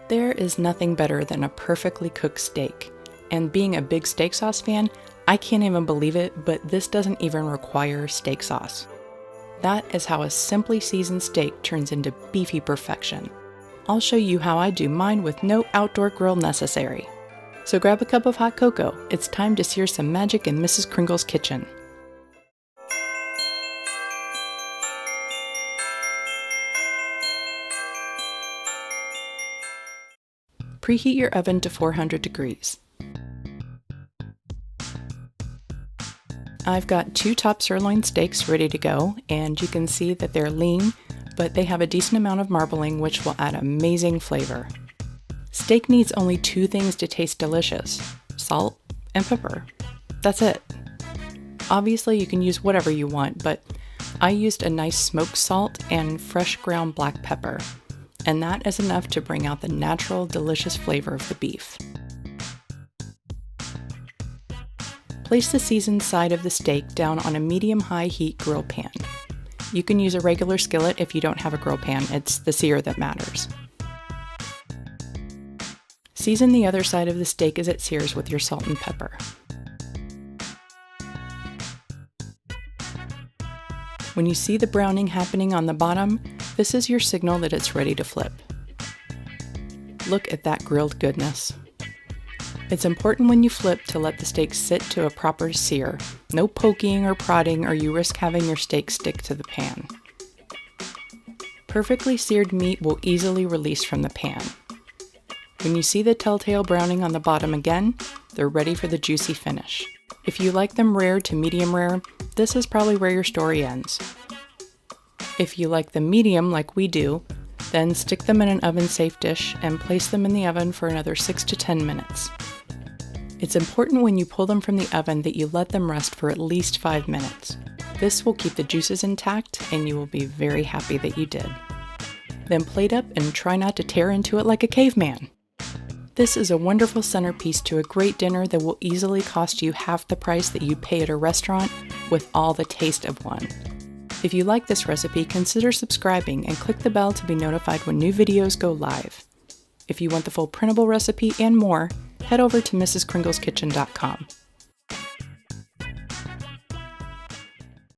There is nothing better than a perfectly cooked steak. And being a big steak sauce fan, I can't even believe it, but this doesn't even require steak sauce. That is how a simply seasoned steak turns into beefy perfection. I'll show you how I do mine with no outdoor grill necessary. So grab a cup of hot cocoa. It's time to sear some magic in Mrs. Kringle's kitchen. Preheat your oven to 400 degrees. I've got 2 top sirloin steaks ready to go, and you can see that they're lean, but they have a decent amount of marbling, which will add amazing flavor. Steak needs only 2 things to taste delicious: salt and pepper. That's it. Obviously, you can use whatever you want, but I used a nice smoked salt and fresh ground black pepper, and that is enough to bring out the natural, delicious flavor of the beef. Place the seasoned side of the steak down on a medium-high heat grill pan. You can use a regular skillet if you don't have a grill pan, it's the sear that matters. Season the other side of the steak as it sears with your salt and pepper. When you see the browning happening on the bottom, this is your signal that it's ready to flip. Look at that grilled goodness. It's important when you flip to let the steak sit to a proper sear. No poking or prodding, or you risk having your steak stick to the pan. Perfectly seared meat will easily release from the pan. When you see the telltale browning on the bottom again, they're ready for the juicy finish. If you like them rare to medium rare, this is probably where your story ends. If you like them medium like we do, then stick them in an oven-safe dish and place them in the oven for another 6 to 10 minutes. It's important when you pull them from the oven that you let them rest for at least 5 minutes. This will keep the juices intact, and you will be very happy that you did. Then plate up and try not to tear into it like a caveman. This is a wonderful centerpiece to a great dinner that will easily cost you half the price that you pay at a restaurant with all the taste of one. If you like this recipe, consider subscribing and click the bell to be notified when new videos go live. If you want the full printable recipe and more, head over to mrskringleskitchen.com.